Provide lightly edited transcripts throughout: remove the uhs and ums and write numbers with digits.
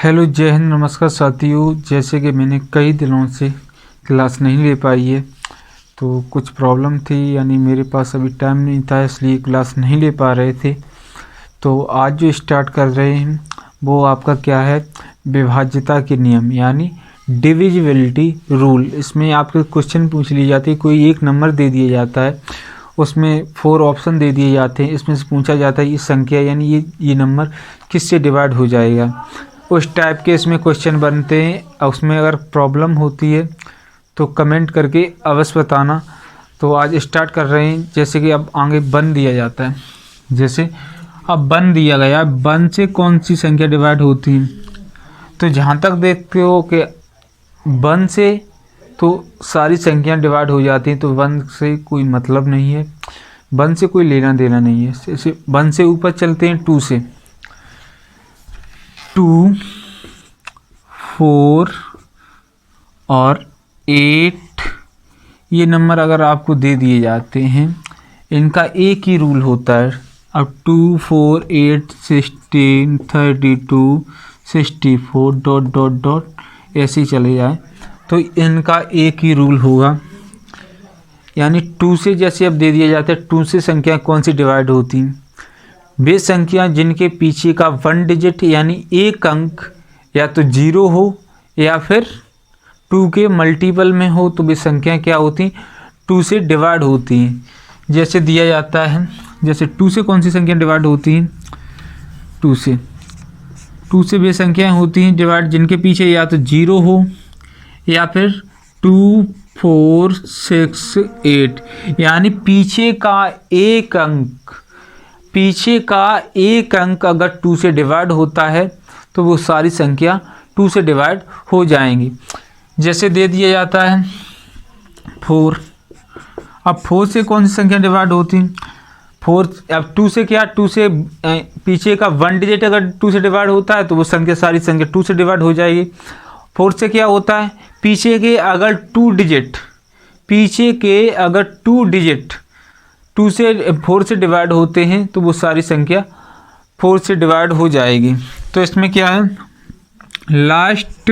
Hello, जय हिंद, नमस्कार साथियों। जैसे कि मैंने कई दिनों से क्लास नहीं ले पाई है, तो कुछ प्रॉब्लम थी, यानी मेरे पास अभी टाइम नहीं था, इसलिए क्लास नहीं ले पा रहे थे। तो आज जो स्टार्ट कर रहे हैं वो आपका क्या है, विभाज्यता के नियम यानी डिविजिबिलिटी रूल। इसमें आपके क्वेश्चन पूछ लिए जाते हैं, कोई एक नंबर दे दिया जाता है, उसमें 4 ऑप्शन दे दिए जाते हैं। इसमें से पूछा जाता है ये संख्या यानी ये नंबर किससे डिवाइड हो जाएगा, उस टाइप के इसमें क्वेश्चन बनते हैं। उसमें अगर प्रॉब्लम होती है तो कमेंट करके अवश्य बताना। तो आज स्टार्ट कर रहे हैं। जैसे कि अब आगे बन दिया जाता है, जैसे अब बन दिया गया, बन से कौन सी संख्या डिवाइड होती है। तो जहाँ तक देखते हो कि बन से तो सारी संख्याएं डिवाइड हो जाती हैं, तो वन से कोई मतलब नहीं है, वन से कोई लेना देना नहीं है। जैसे वन से ऊपर चलते हैं, 2 से, 2, 4 और 8 ये नंबर अगर आपको दे दिए जाते हैं, इनका एक ही रूल होता है। अब 2, 4, 8, 16, 32, 64 डॉट डॉट डॉट ऐसे ही चले जाए, तो इनका एक ही रूल होगा। यानी 2 से जैसे अब दे दिया जाता है, 2 से संख्या कौन सी डिवाइड होती हैं, वे संख्या जिनके पीछे का 1 डिजिट यानी एक अंक या तो 0 हो या फिर 2 के मल्टीपल में हो, तो वे संख्या क्या होती, 2 से डिवाइड होती हैं। जैसे दिया जाता है, जैसे 2 से कौन सी संख्या डिवाइड होती हैं, 2 से वे संख्याएं होती हैं डिवाइड जिनके पीछे या तो 0 हो या फिर 2, 4, 6, 8 यानी पीछे का एक अंक अगर 2 से डिवाइड होता है तो वो सारी संख्या 2 से डिवाइड हो जाएंगी। जैसे दे दिया जाता है 4। अब 4 से कौन सी संख्या डिवाइड होती है, 4 अब 2 से क्या, 2 से पीछे का 1 डिजिट अगर 2 से डिवाइड होता है तो वो संख्या सारी संख्या 2 से डिवाइड हो जाएगी। 4 से क्या होता है, पीछे के अगर 2 डिजिट 2 से 4 से डिवाइड होते हैं तो वो सारी संख्या 4 से डिवाइड हो जाएगी। तो इसमें क्या है, लास्ट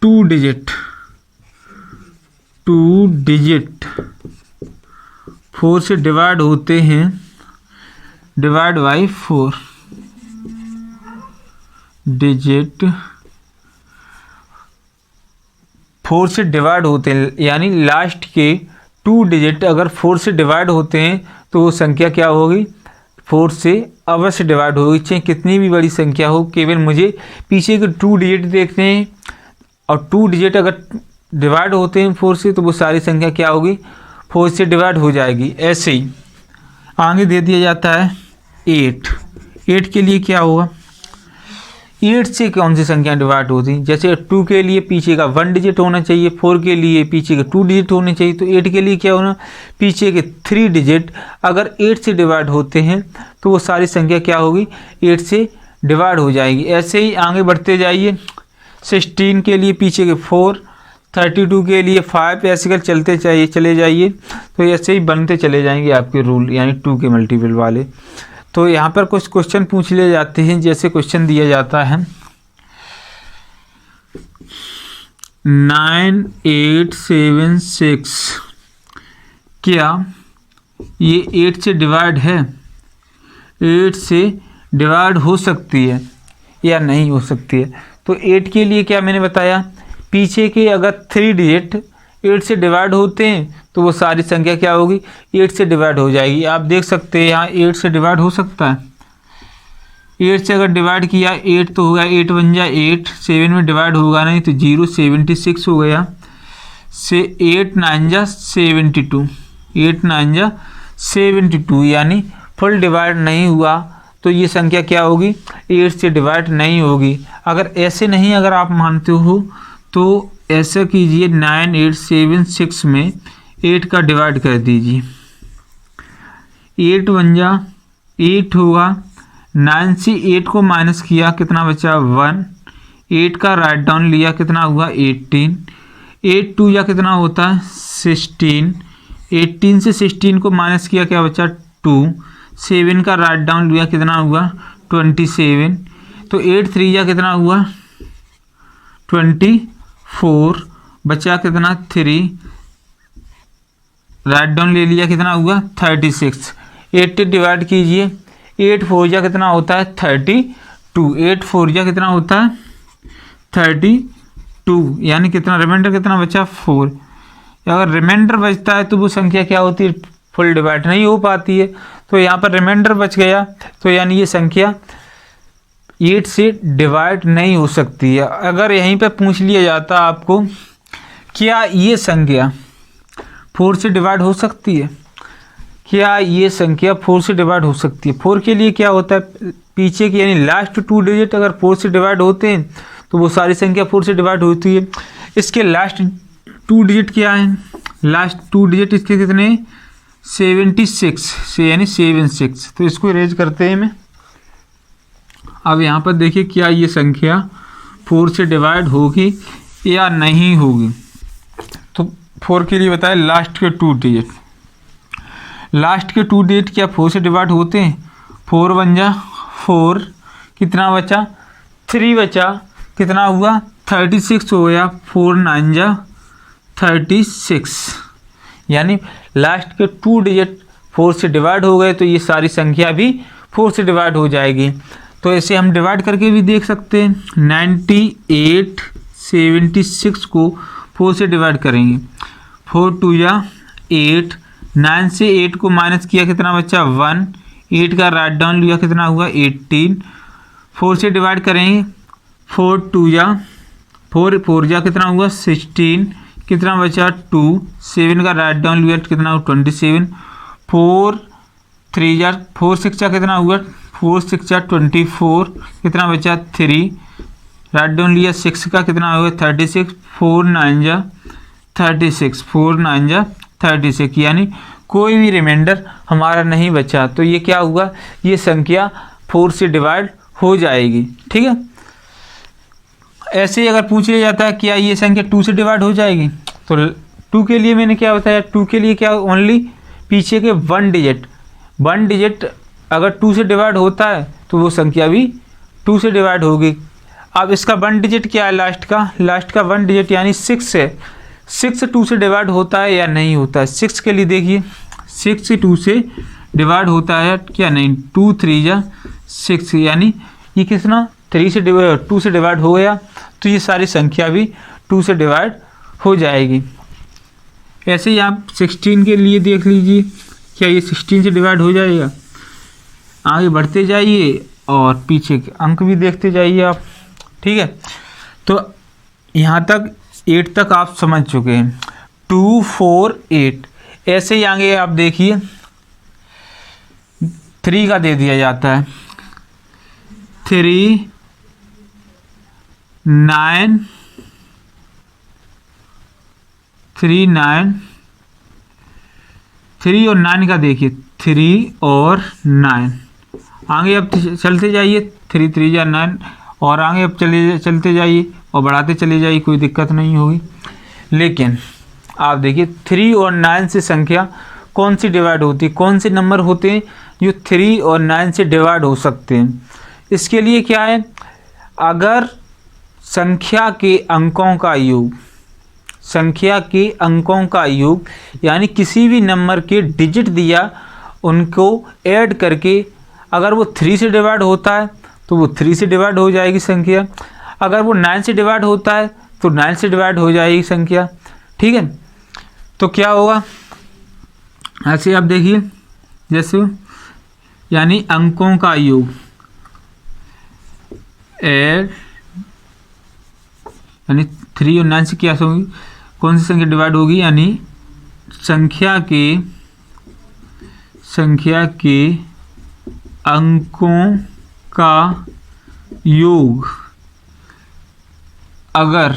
2 डिजिट 4 से डिवाइड होते हैं, डिवाइड बाई 4 डिजिट 4 से डिवाइड होते हैं, यानी लास्ट के 2 डिजिट अगर 4 से डिवाइड होते हैं तो वो संख्या क्या होगी, 4 से अवश्य डिवाइड होगी, चाहे कितनी भी बड़ी संख्या हो। केवल मुझे पीछे के 2 डिजिट देखते हैं, और 2 डिजिट अगर डिवाइड होते हैं 4 से तो वो सारी संख्या क्या होगी, 4 से डिवाइड हो जाएगी। ऐसे ही आगे दे दिया जाता है 8 के लिए क्या होगा, 8 से कौन सी संख्या डिवाइड होती है। जैसे 2 के लिए पीछे का 1 डिजिट होना चाहिए, 4 के लिए पीछे के 2 डिजिट होने चाहिए, तो 8 के लिए क्या होना, पीछे के 3 डिजिट अगर 8 से डिवाइड होते हैं तो वो सारी संख्या क्या होगी, 8 से डिवाइड हो जाएगी। ऐसे ही आगे बढ़ते जाइए, 16 के लिए पीछे के 4, 32 के लिए 5, ऐसे कर चलते चले जाइए। तो ऐसे ही बनते चले जाएंगे आपके रूल, यानी 2 के मल्टीपल वाले। तो यहाँ पर कुछ क्वेश्चन पूछ लिए जाते हैं। जैसे क्वेश्चन दिया जाता है 9876, क्या ये 8 से डिवाइड है, 8 से डिवाइड हो सकती है या नहीं हो सकती है। तो 8 के लिए क्या मैंने बताया, पीछे के अगर 3 डिजिट 8 से डिवाइड होते हैं तो वो सारी संख्या क्या होगी, 8 से डिवाइड हो जाएगी। आप देख सकते हैं यहाँ 8 से डिवाइड हो सकता है, 8 से अगर डिवाइड किया 8 तो होगा 8 1 जा 8, 7 में डिवाइड होगा नहीं तो 0, 76 हो गया, से 8 9 जा 72, 8 9 जा 72 यानी फुल डिवाइड नहीं हुआ, तो ये संख्या क्या होगी, 8 से डिवाइड नहीं होगी। अगर ऐसे नहीं अगर आप मानते हो तो ऐसा कीजिए, 9876 में 8 का डिवाइड कर दीजिए, 8 1 जा 8 होगा, 9 से 8 को माइनस किया कितना बचा 1, 8 का राइट डाउन लिया कितना हुआ 18, 8 2 या कितना होता है 16, 18 से 16 को माइनस किया क्या बचा 2, 7 का राइट डाउन लिया कितना हुआ 27, तो 8 3 या कितना हुआ 24, बचा कितना 3, राइट डाउन ले लिया कितना हुआ 36। 8 डिवाइड कीजिए, 8 4 या कितना होता है 32, 8 4 या कितना होता है 32, यानी कितना रिमाइंडर कितना बचा 4। अगर रिमाइंडर बचता है तो वो संख्या क्या होती है, फुल डिवाइड नहीं हो पाती है। तो यहाँ पर रिमाइंडर बच गया, तो यानी ये संख्या 8 से डिवाइड नहीं हो सकती है। अगर यहीं पे पूछ लिया जाता आपको क्या ये संख्या 4 से डिवाइड हो सकती है, क्या ये संख्या 4 से डिवाइड हो सकती है, 4 के लिए क्या होता है पीछे की यानी लास्ट 2 डिजिट अगर 4 से डिवाइड होते हैं तो वो सारी संख्या 4 से डिवाइड होती है। इसके लास्ट 2 डिजिट क्या है, लास्ट 2 डिजिट इसके कितने 76 से यानी 76, तो इसको इरेज करते हैं मैं। अब यहाँ पर देखिए क्या ये संख्या 4 से डिवाइड होगी या नहीं होगी। तो 4 के लिए बताए लास्ट के 2 डिजिट, लास्ट के 2 डिजिट क्या 4 से डिवाइड होते हैं, 4 1 जा 4, कितना बचा 3 बचा, कितना हुआ 36 हो गया, 4 9 जा 36, यानी लास्ट के 2 डिजिट 4 से डिवाइड हो गए तो ये सारी संख्या भी 4 से डिवाइड हो जाएगी। तो ऐसे हम डिवाइड करके भी देख सकते हैं। 98 76 को 4 से डिवाइड करेंगे, 4 2 या 8, 9 से 8 को माइनस किया कितना बचा 1, 8 का राइट डाउन लिया कितना हुआ 18, 4 से डिवाइड करेंगे, 4 2 या 4 4 या कितना हुआ 16, कितना बचा 2, 7 का राइट डाउन लिया कितना हुआ 27, 4 3 या 4 6 या कितना हुआ 4 6 या 24, कितना बचा 3, राइट डाउन लिया 6 का कितना हुआ 36, 4 9 या 36, 4 9 या 36, यानी कोई भी रिमाइंडर हमारा नहीं बचा। तो ये क्या हुआ, ये संख्या 4 से डिवाइड हो जाएगी। ठीक है, ऐसे ही अगर पूछ लिया जाता है क्या ये संख्या 2 से डिवाइड हो जाएगी, तो 2 के लिए मैंने क्या बताया, 2 के लिए क्या ओनली पीछे के 1 डिजिट अगर 2 से डिवाइड होता है तो वो संख्या भी 2 से डिवाइड होगी। अब इसका 1 डिजिट क्या है, लास्ट का 1 डिजिट यानी 6 है, 6 2 से डिवाइड होता है या नहीं होता है। 6 के लिए देखिए 6 2 से डिवाइड होता है क्या नहीं, 2 3 या 6, यानी ये कितना 2 से डिवाइड हो गया, तो ये सारी संख्या भी 2 से डिवाइड हो जाएगी। ऐसे ही आप 16 के लिए देख लीजिए, क्या ये 16 से डिवाइड हो जाएगा। आगे बढ़ते जाइए और पीछे के अंक भी देखते जाइए आप। ठीक है, तो यहाँ तक 8 तक आप समझ चुके हैं, 2 4 8। ऐसे ही आगे आप देखिए 3 का दे दिया जाता है, 3 9 3 9, 3 और 9 का देखिए 3 और 9। आगे अब चलते जाइए, 3 3 या 9, और आगे अब चलते जाइए और बढ़ाते चले जाइए, कोई दिक्कत नहीं होगी। लेकिन आप देखिए 3 और 9 से संख्या कौन सी डिवाइड होती है, कौन से नंबर होते हैं जो 3 और 9 से डिवाइड हो सकते हैं। इसके लिए क्या है, अगर संख्या के अंकों का योग यानी किसी भी नंबर के डिजिट दिया उनको ऐड करके अगर वो 3 से डिवाइड होता है तो वो 3 से डिवाइड हो जाएगी संख्या, अगर वो 9 से डिवाइड होता है तो 9 से डिवाइड हो जाएगी संख्या। ठीक है, तो क्या होगा, ऐसे आप देखिए जैसे यानी अंकों का योग ऐड यानी 3 और 9 से क्या होगी, कौन सी संख्या डिवाइड होगी, यानी संख्या के अंकों का योग अगर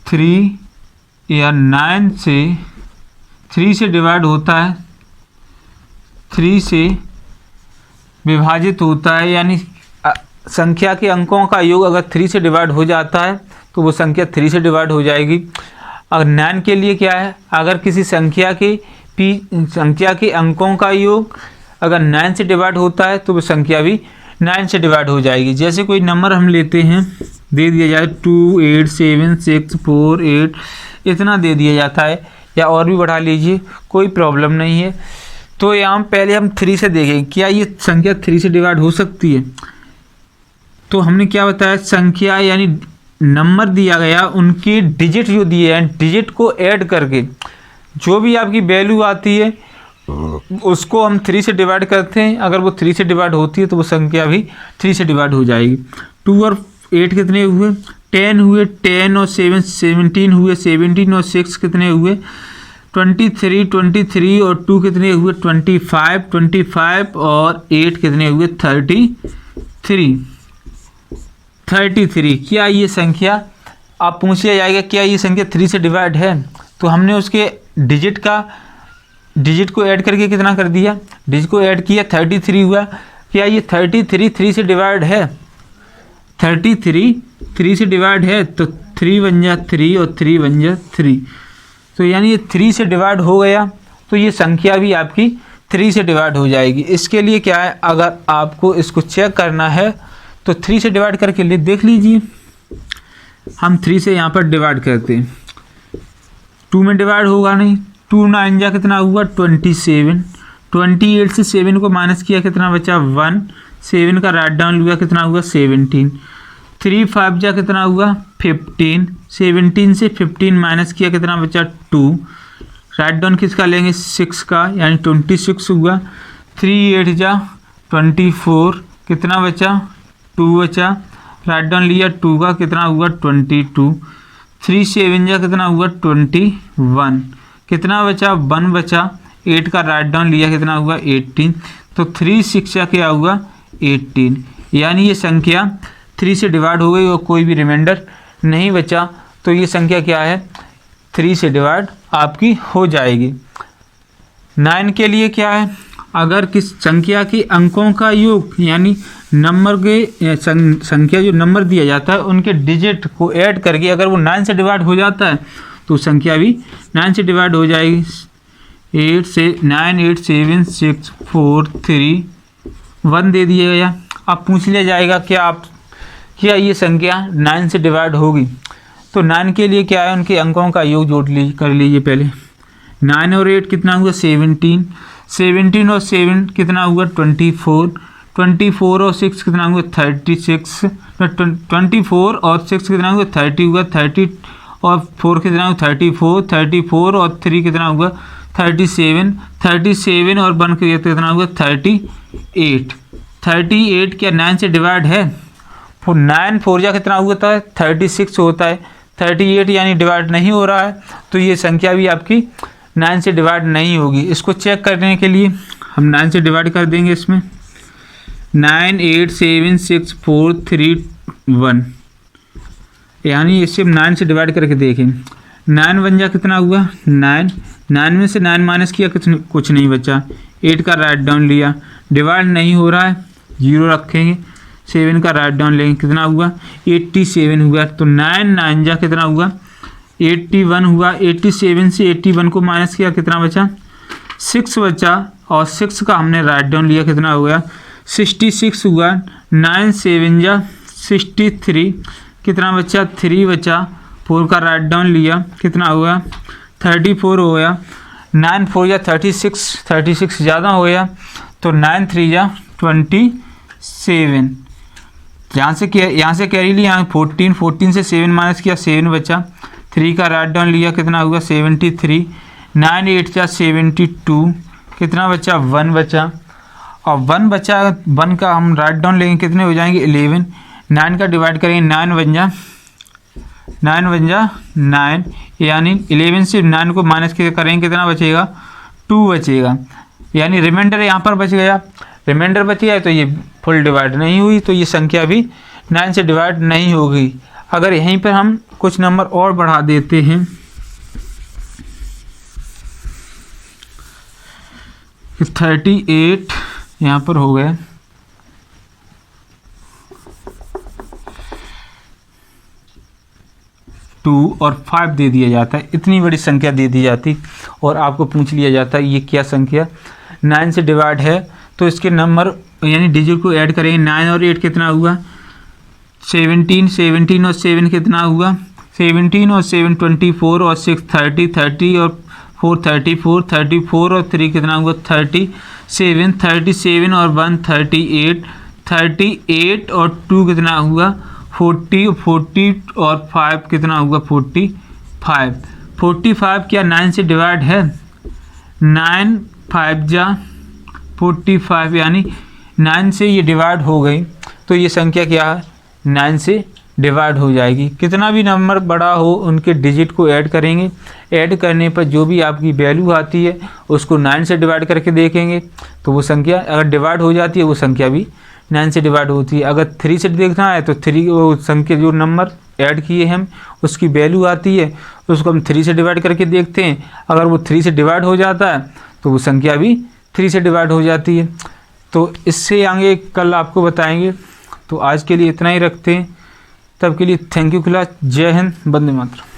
3 या 9 से 3 से डिवाइड होता है, 3 से विभाजित होता है, यानी संख्या के अंकों का योग अगर 3 से डिवाइड हो जाता है तो वो संख्या 3 से डिवाइड हो जाएगी। और 9 के लिए क्या है, अगर किसी संख्या के अंकों का योग अगर 9 से डिवाइड होता है तो वो संख्या भी 9 से डिवाइड हो जाएगी। जैसे कोई नंबर हम लेते हैं, दे दिया जाए 2 8 7 6 4 8 इतना दे दिया जाता है, या और भी बढ़ा लीजिए, कोई प्रॉब्लम नहीं है। तो यहाँ पहले हम 3 से देखें क्या ये संख्या 3 से डिवाइड हो सकती है। तो हमने क्या बताया, संख्या यानी नंबर दिया गया, उनके डिजिट जो दिए हैं, डिजिट को ऐड करके जो भी आपकी वैल्यू आती है उसको हम 3 से डिवाइड करते हैं। अगर वो 3 से डिवाइड होती है तो वो संख्या भी 3 से डिवाइड हो जाएगी। 2 और 8 कितने हुए, 10 हुए, 10 और 7 17 हुए, 17 और 6 कितने हुए 23, 23 और 2 कितने हुए 25, 25 और 8 कितने हुए 33। क्या ये संख्या, आप पूछ लिया जाएगा क्या ये संख्या 3 से डिवाइड है। तो हमने उसके डिजिट को ऐड करके कितना कर दिया, डिजिट को ऐड किया 33 हुआ। क्या ये 33 3 से डिवाइड है, 33 3 से डिवाइड है, तो 3 बन जा 3 और 3 बन जा 3, तो यानी ये 3 से डिवाइड हो गया। तो ये संख्या भी आपकी 3 से डिवाइड हो जाएगी। इसके लिए क्या है, अगर आपको इसको चेक करना है तो 3 से डिवाइड करके ले देख लीजिए। हम 3 से यहाँ पर डिवाइड करते हैं, 2 में डिवाइड होगा नहीं, 2 9 जा कितना हुआ 27, 28 से 7 को माइनस किया कितना बचा 1, 7 का राइट डाउन लिया कितना हुआ 17, 3 5 जा कितना हुआ 15, 17 से 15 माइनस किया कितना बचा 2, राइट डाउन किसका लेंगे 6 का, यानी 26 हुआ। 3 8 जा 24 कितना बचा 2 बचा, राइट डाउन लिया 2 का कितना हुआ 22, 3 7 जा कितना हुआ 21, कितना बचा 1 बचा, 8 का राइट डाउन लिया कितना हुआ 18, तो 3 6 जा क्या हुआ 18, यानी ये संख्या 3 से डिवाइड हो गई और कोई भी रिमाइंडर नहीं बचा। तो ये संख्या क्या है 3 से डिवाइड आपकी हो जाएगी। 9 के लिए क्या है, अगर किस संख्या के अंकों का योग यानी नंबर के संख्या जो नंबर दिया जाता है उनके डिजिट को ऐड करके अगर वो 9 से डिवाइड हो जाता है तो संख्या भी 9 से डिवाइड हो जाएगी। 8 से 9 8 7 6 4 3 1 दे दिया गया। अब पूछ लिया जाएगा क्या ये संख्या 9 से डिवाइड होगी। तो 9 के लिए क्या है, उनके अंकों का योग कर लीजिए पहले। 9 और 8 कितना हुआ 17, 17 और 7 कितना हुआ 24, 24 और 6 कितना हुआ 36, 24 और 6 कितना हुआ 30 हुआ, 30 और 4 कितना हुआ 34, 34 और 3 कितना हुआ 37, 37 और 1 कितना हुआ 38, 38 क्या 9 से डिवाइड है। 9 4 जा कितना होता है 36 होता है, 38 यानी डिवाइड नहीं हो रहा है, तो ये संख्या भी आपकी 9 से डिवाइड नहीं होगी। इसको चेक करने के लिए हम 9 से डिवाइड कर देंगे इसमें। 9 8 7 6 4 3 1, यानी इसे हम 9 से डिवाइड करके देखें। 9 बन जा कितना हुआ 9, 9 में से 9 माइनस किया कुछ नहीं बचा, 8 का राइट डाउन लिया, डिवाइड नहीं हो रहा है 0 रखेंगे, 7 का राइट डाउन लेंगे कितना हुआ 87 हुआ। तो 9 9 जा कितना हुआ 81 हुआ, 87 से 81 को माइनस किया कितना बचा 6 बचा, और 6 का हमने राइट डाउन लिया कितना हो गया 66 हुआ। 9 7 जा 63 कितना बचा 3 बचा, 4 का राइट डाउन लिया कितना हुआ 34 हो गया। 9 4 जा 36 ज़्यादा हो गया, तो 9 3 जा 27, यहाँ से कैरी लिया 14 से 7 माइनस किया 7 बचा, 3 का राइट डाउन लिया कितना हुआ 73, 9 8 जा 72 कितना बचा 1 बचा, और 1 बचा 1 का हम राइट डाउन लेंगे कितने हो जाएंगे 11, 9 का डिवाइड करेंगे 9 बन जा 9, यानी 11 से 9 को माइनस करेंगे कितना बचेगा 2 बचेगा, यानी रिमाइंडर यहाँ पर बच गया। रिमाइंडर बच गया तो ये फुल डिवाइड नहीं हुई, तो ये संख्या भी 9 से डिवाइड नहीं होगी। अगर यहीं पर हम कुछ नंबर और बढ़ा देते हैं, 38 यहाँ पर हो गए, 2 और 5 दे दिया जाता है, इतनी बड़ी संख्या दे दी जाती और आपको पूछ लिया जाता है ये क्या संख्या 9 से डिवाइड है। तो इसके नंबर यानी डिजिट को ऐड करेंगे। 9 और 8 कितना हुआ 17, 17 और 7 कितना हुआ 17 और 7 24 और 6 30, 30 और 4 34, 34 और 3 कितना हुआ 37, 37 और 1 38, 38 और 2 कितना हुआ 40, 40 और 5 कितना हुआ 45, 45 क्या 9 से डिवाइड है 9 5 जा 45 यानी 9 से ये डिवाइड हो गई तो ये संख्या क्या है 9 से डिवाइड हो जाएगी। कितना भी नंबर बड़ा हो उनके डिजिट को ऐड करेंगे, ऐड करने पर जो भी आपकी वैल्यू आती है उसको 9 से डिवाइड करके देखेंगे तो वो संख्या अगर डिवाइड हो जाती है वो संख्या भी 9 से डिवाइड होती है। अगर 3 से देखना है तो 3 वो संख्या जो नंबर ऐड किए हम उसकी वैल्यू आती है उसको हम 3 से डिवाइड करके देखते हैं, अगर वो 3 से डिवाइड हो जाता है तो वो संख्या भी 3 से डिवाइड हो जाती है। तो इससे आगे कल आपको बताएंगे। तो आज के लिए इतना ही रखते हैं, तब के लिए थैंक यू क्लास। जय हिंद, वंदे मातरम।